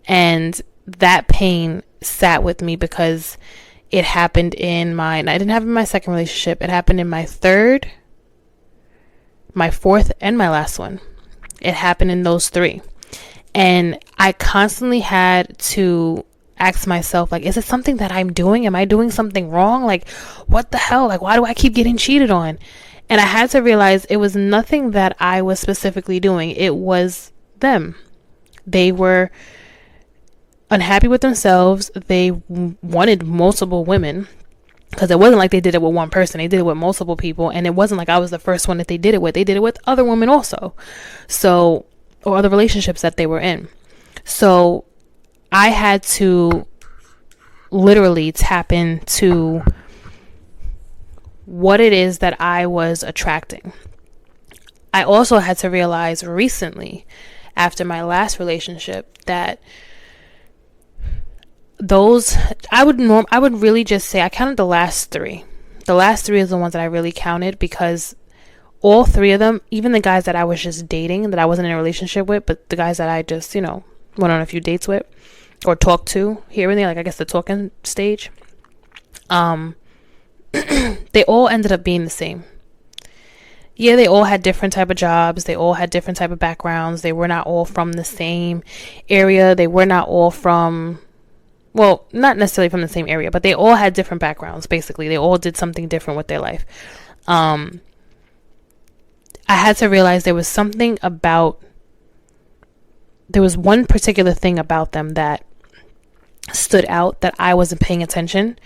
And that pain sat with me, because it happened I didn't have it in my second relationship. It happened in my third, my fourth, and my last one. It happened in those 3. And I constantly had to ask myself, like, is it something that I'm doing? Am I doing something wrong? Like, what the hell? Like, why do I keep getting cheated on? And I had to realize it was nothing that I was specifically doing. It was them. They were unhappy with themselves. They wanted multiple women. Because it wasn't like they did it with one person. They did it with multiple people. And it wasn't like I was the first one that they did it with. They did it with other women also. So, or other relationships that they were in. So I had to literally tap into what it is that I was attracting. I also had to realize recently, after my last relationship, that those, I would really just say I counted the last three. The last three is the ones that I really counted, because all three of them, even the guys that I was just dating, that I wasn't in a relationship with, but the guys that I just, went on a few dates with or talked to here and there, like I guess the talking stage, they all ended up being the same. Yeah, they all had different type of jobs. They all had different type of backgrounds. They were not all from the same area. They were not all from, well, not necessarily from the same area, but they all had different backgrounds, basically. They all did something different with their life. I had to realize there was one particular thing about them that stood out that I wasn't paying attention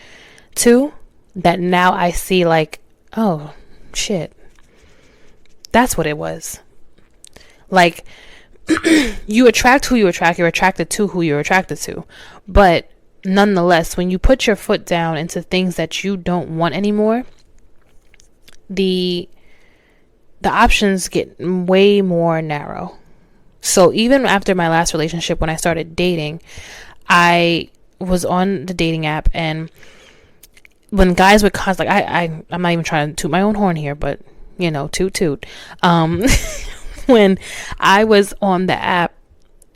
to, that now I see like, oh, shit. That's what it was. Like, you attract who you attract. You're attracted to who you're attracted to. But nonetheless, when you put your foot down into things that you don't want anymore, the options get way more narrow. So even after my last relationship, when I started dating, I was on the dating app, and when guys would constantly, I'm not even trying to toot my own horn here, but toot toot. When I was on the app,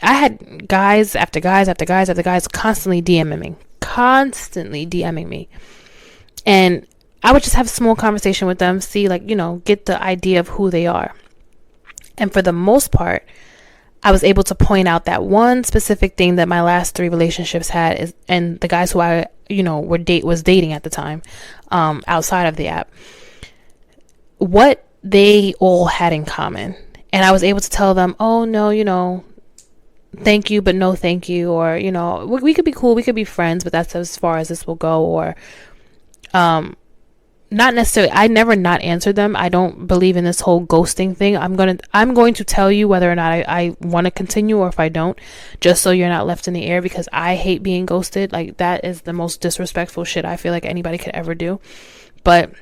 I had guys after guys after guys after guys constantly DMing me. And I would just have a small conversation with them, see, like, get the idea of who they are. And for the most part, I was able to point out that one specific thing that my last three relationships had is, and the guys who I, was dating at the time, outside of the app, what they all had in common. And I was able to tell them, oh no, thank you, but no thank you. Or, we could be cool, we could be friends, but that's as far as this will go. Or, not necessarily, I never not answered them. I don't believe in this whole ghosting thing. I'm going to tell you whether or not I want to continue, or if I don't, just so you're not left in the air, because I hate being ghosted. Like, that is the most disrespectful shit I feel like anybody could ever do. But,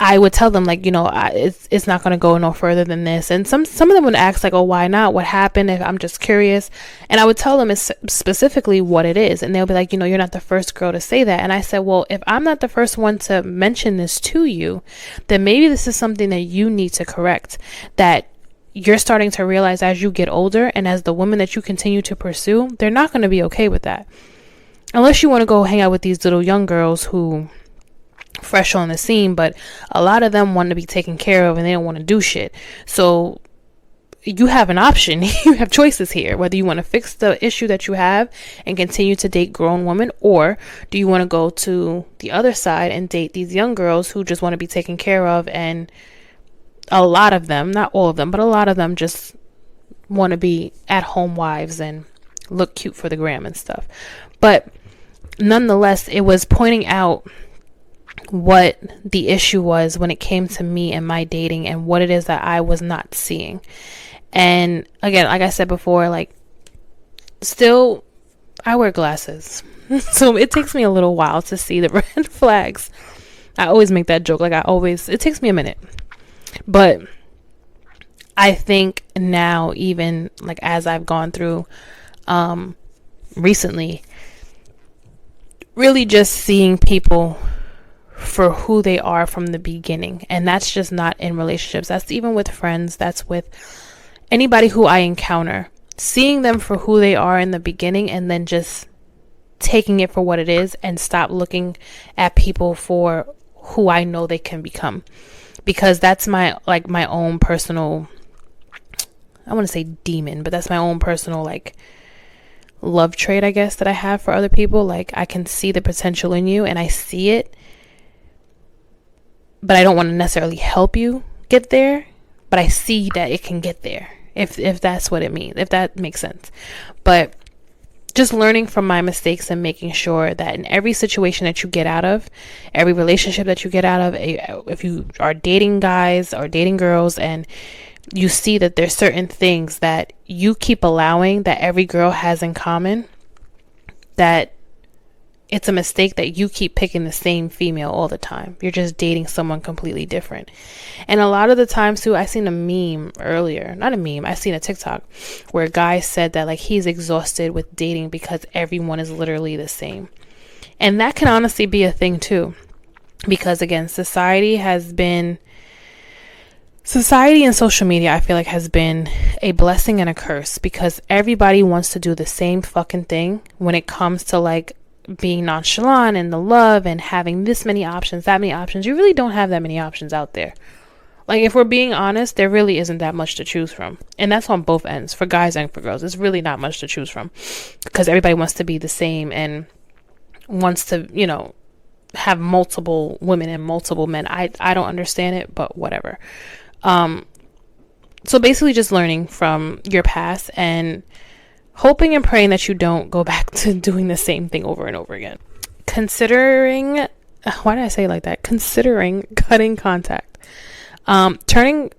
I would tell them, like, it's not going to go no further than this. And some of them would ask, like, oh, why not? What happened? If I'm just curious. And I would tell them it's specifically what it is. And they'll be like, you're not the first girl to say that. And I said, well, if I'm not the first one to mention this to you, then maybe this is something that you need to correct, that you're starting to realize as you get older, and as the women that you continue to pursue, they're not going to be okay with that. Unless you want to go hang out with these little young girls who fresh on the scene, but a lot of them want to be taken care of and they don't want to do shit. So you have an option. You have choices here, whether you want to fix the issue that you have and continue to date grown women, or do you want to go to the other side and date these young girls who just want to be taken care of. And a lot of them, not all of them, but a lot of them just want to be at home wives and look cute for the gram and stuff. But nonetheless, it was pointing out what the issue was when it came to me and my dating, and what it is that I was not seeing. And again, like I said before, like, still, I wear glasses. So it takes me a little while to see the red flags. I always make that joke. Like, it takes me a minute. But I think now, even like as I've gone through recently, really just seeing people for who they are from the beginning. And that's just not in relationships. That's even with friends. That's with anybody who I encounter. Seeing them for who they are in the beginning, and then just taking it for what it is, and stop looking at people for who I know they can become. Because that's my own personal, I want to say demon, but that's my own personal, like, love trait, I guess, that I have for other people. Like, I can see the potential in you, and I see it, but I don't want to necessarily help you get there, but I see that it can get there, if that's what it means, if that makes sense. But just learning from my mistakes and making sure that in every situation that you get out of, every relationship that you get out of, if you are dating guys or dating girls and you see that there's certain things that you keep allowing that every girl has in common, that it's a mistake that you keep picking the same female all the time. You're just dating someone completely different. And a lot of the times too, I seen a meme earlier, not a meme, I seen a TikTok where a guy said that like he's exhausted with dating because everyone is literally the same. And that can honestly be a thing too, because again, society and social media, I feel like, has been a blessing and a curse, because everybody wants to do the same fucking thing when it comes to like being nonchalant and the love and having this many options, that many options. You really don't have that many options out there. Like, if we're being honest, there really isn't that much to choose from. And that's on both ends, for guys and for girls. It's really not much to choose from, because everybody wants to be the same and wants to, you know, have multiple women and multiple men. I don't understand it, but whatever. So basically just learning from your past and hoping and praying that you don't go back to doing the same thing over and over again. Considering cutting contact. Turning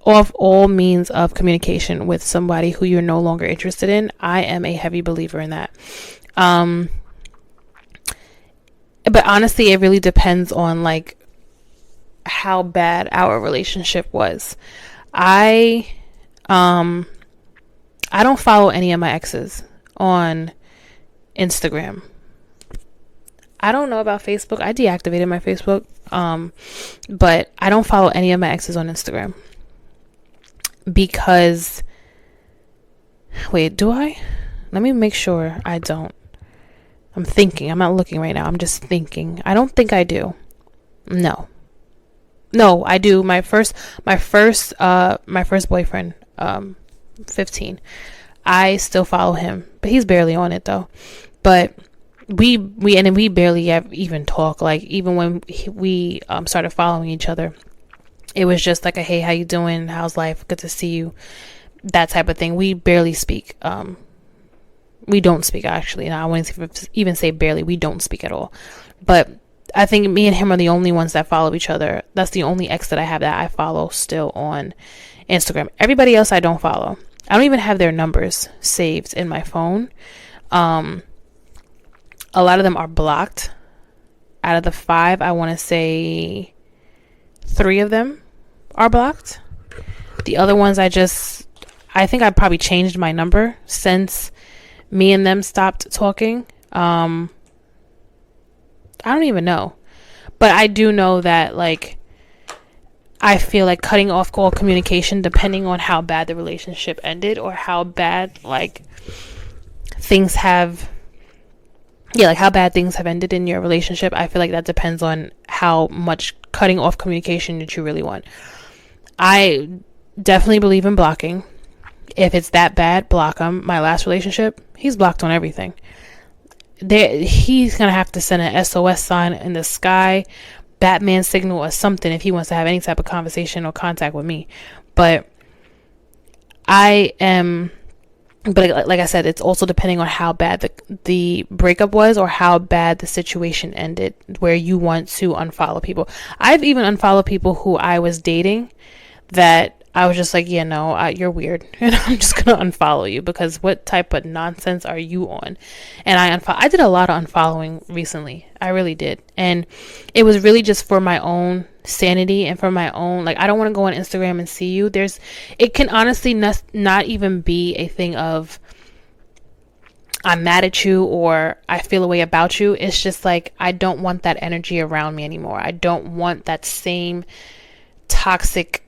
off all means of communication with somebody who you're no longer interested in. I am a heavy believer in that. But honestly, it really depends on like how bad our relationship was. I don't follow any of my exes on Instagram. I don't know about Facebook. I deactivated my Facebook. But I don't follow any of my exes on Instagram because, wait, do I? Let me make sure I don't. I'm thinking. I'm not looking right now. I'm just thinking. I don't think I do. No, I do. My first boyfriend, 15. I still follow him, but he's barely on it though. But we barely even talk. Like, even when we started following each other, it was just like a, hey, how you doing? How's life? Good to see you. That type of thing. We barely speak. We don't speak, actually. And I wouldn't even say barely. We don't speak at all. But I think me and him are the only ones that follow each other. That's the only ex that I have that I follow still on Instagram. Everybody else I don't follow. I don't even have their numbers saved in my phone. A lot of them are blocked. Out of the 5, I want to say 3 of them are blocked. The other ones I think I probably changed my number since me and them stopped talking. I don't even know. But I do know that, like, I feel like cutting off all communication, depending on how bad the relationship ended or how bad, like, things have... Yeah, like how bad things have ended in your relationship. I feel like that depends on how much cutting off communication that you really want. I definitely believe in blocking. If it's that bad, block him. My last relationship, he's blocked on everything. He's going to have to send an SOS sign in the sky, Batman signal or something if he wants to have any type of conversation or contact with me. But like I said, it's also depending on how bad the breakup was or how bad the situation ended where you want to unfollow people. I've even unfollowed people who I was dating that I was just like, yeah, no, you're weird. And I'm just going to unfollow you because what type of nonsense are you on? And I did a lot of unfollowing recently. I really did. And it was really just for my own sanity and for my own, like, I don't want to go on Instagram and see you. It can honestly not even be a thing of I'm mad at you or I feel a way about you. It's just like, I don't want that energy around me anymore. I don't want that same toxic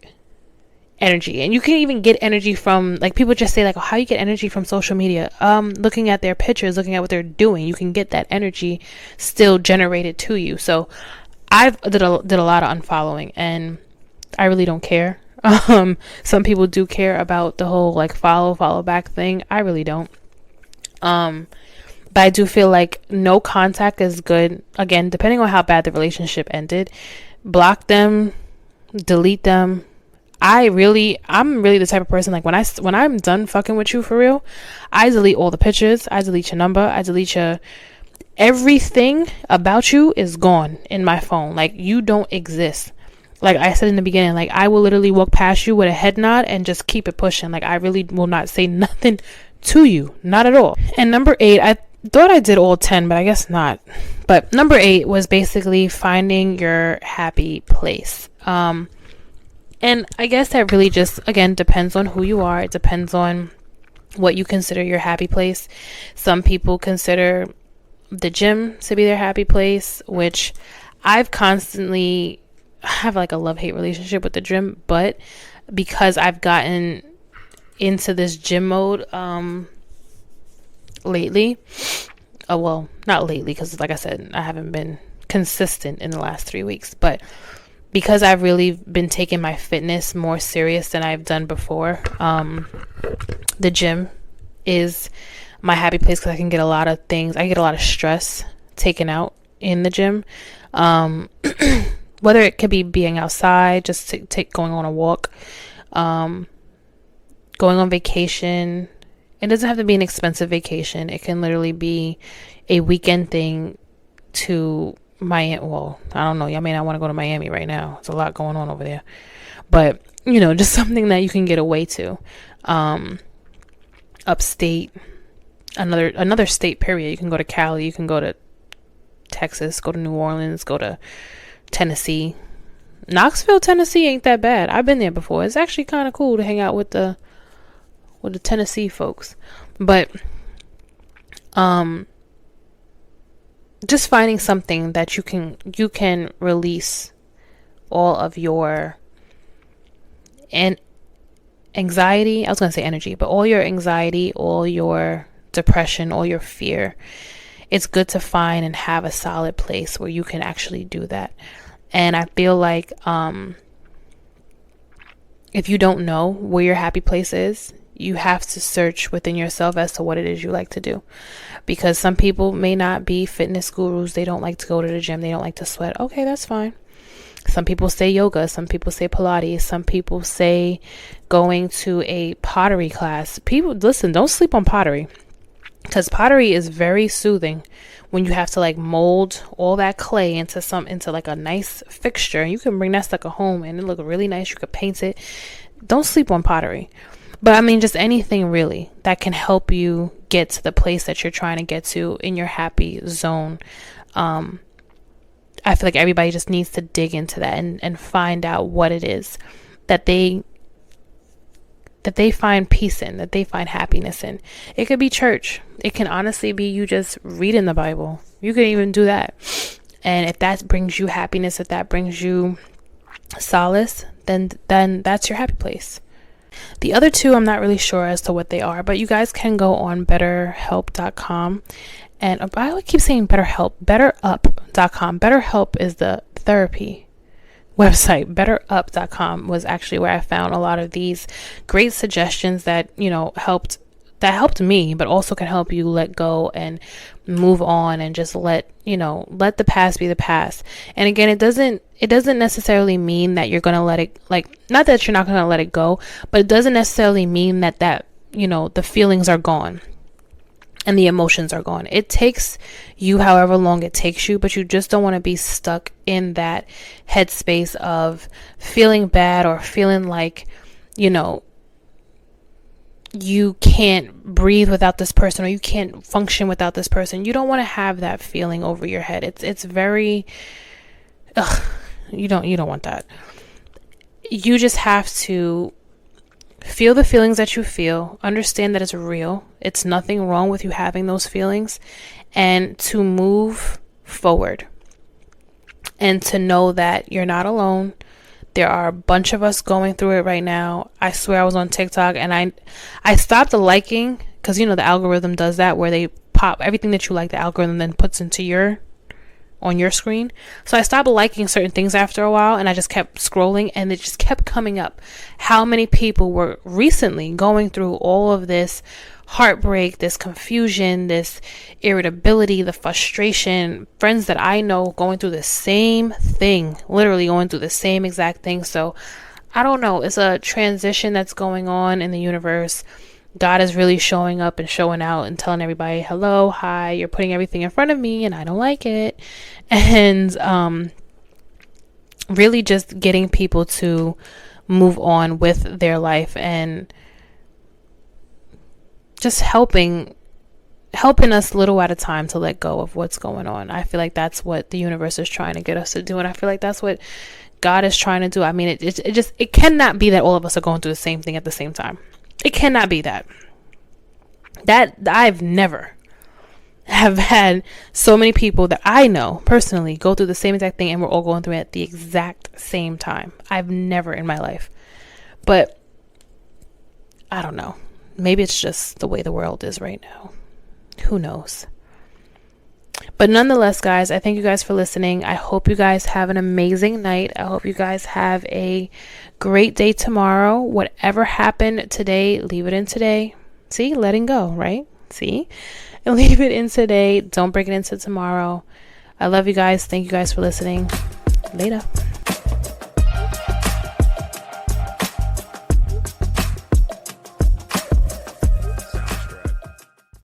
energy. And you can even get energy from, like, people just say like, oh, how you get energy from social media? Looking at their pictures, looking at what they're doing, you can get that energy still generated to you. So I've did a lot of unfollowing and I really don't care. Some people do care about the whole like follow back thing. I really don't. But I do feel like no contact is good. Again, depending on how bad the relationship ended, block them, delete them. I'm really the type of person, like, when I'm done fucking with you for real, I delete all the pictures, I delete your number, I delete your everything about you is gone in my phone. Like, you don't exist. Like I said in the beginning, like, I will literally walk past you with a head nod and just keep it pushing. Like, I really will not say nothing to you, not at all. And number 8, I thought I did all 10, but I guess not. But number 8 was basically finding your happy place. And I guess that really just, again, depends on who you are. It depends on what you consider your happy place. Some people consider the gym to be their happy place, which I've constantly have like a love-hate relationship with the gym, but because I've gotten into this gym mode lately, well, not lately, because like I said, I haven't been consistent in the last 3 weeks, but because I've really been taking my fitness more serious than I've done before, the gym is my happy place because I can get a lot of things. I get a lot of stress taken out in the gym. Whether it could be being outside, just going on a walk, going on vacation. It doesn't have to be an expensive vacation. It can literally be a weekend thing to Miami. Well, I don't know. Y'all may not want to go to Miami right now. There's a lot going on over there. But, just something that you can get away to. Upstate, another state, period. You can go to Cali. You can go to Texas, go to New Orleans, go to Tennessee. Knoxville, Tennessee ain't that bad. I've been there before. It's actually kind of cool to hang out with the Tennessee folks. But just finding something that you can release all of your anxiety. I was going to say energy, but all your anxiety, all your depression, all your fear. It's good to find and have a solid place where you can actually do that. And I feel like if you don't know where your happy place is, you have to search within yourself as to what it is you like to do. Because some people may not be fitness gurus. They don't like to go to the gym. They don't like to sweat. Okay, that's fine. Some people say yoga. Some people say Pilates. Some people say going to a pottery class. People, listen, don't sleep on pottery. Because pottery is very soothing when you have to like mold all that clay into like a nice fixture. And you can bring that sucker home and it look really nice. You could paint it. Don't sleep on pottery. But I mean, just anything really that can help you get to the place that you're trying to get to in your happy zone. I feel like everybody just needs to dig into that and find out what it is that they find peace in, that they find happiness in. It could be church. It can honestly be you just reading the Bible. You can even do that. And if that brings you happiness, if that brings you solace, then that's your happy place. The other two, I'm not really sure as to what they are, but you guys can go on betterhelp.com. And I would keep saying BetterHelp, betterup.com. BetterHelp is the therapy website. BetterUp.com was actually where I found a lot of these great suggestions that, helped me, but also can help you let go and move on and just let the past be the past. And again, it doesn't necessarily mean that you're going to let it, not that you're not going to let it go, but it doesn't necessarily mean that the feelings are gone and the emotions are gone. It takes you however long it takes you, but you just don't want to be stuck in that headspace of feeling bad or feeling like, you can't breathe without this person or you can't function without this person. You don't want to have that feeling over your head. It's very, you don't want that. You just have to feel the feelings that you feel, understand that it's real. It's nothing wrong with you having those feelings, and to move forward and to know that you're not alone. There are a bunch of us going through it right now. I swear I was on TikTok and I stopped liking, because the algorithm does that where they pop everything that you like, the algorithm then puts into on your screen. So I stopped liking certain things after a while, and I just kept scrolling, and it just kept coming up how many people were recently going through all of this heartbreak, this confusion, this irritability, the frustration. Friends that I know going through the same thing, literally going through the same exact thing. So I don't know, it's a transition that's going on in the universe. God is really showing up and showing out and telling everybody, hello, hi, you're putting everything in front of me and I don't like it. And really just getting people to move on with their life and just helping us little at a time to let go of what's going on. I feel like that's what the universe is trying to get us to do, and I feel like that's what God is trying to do. I mean, it cannot be that all of us are going through the same thing at the same time. It cannot be that I've never have had so many people that I know personally go through the same exact thing and we're all going through it at the exact same time. I've never in my life. But I don't know. Maybe it's just the way the world is right now. Who knows? But nonetheless, guys, I thank you guys for listening. I hope you guys have an amazing night. I hope you guys have a great day tomorrow. Whatever happened today, leave it in today. See, letting go, right? See? And leave it in today. Don't bring it into tomorrow. I love you guys. Thank you guys for listening. Later.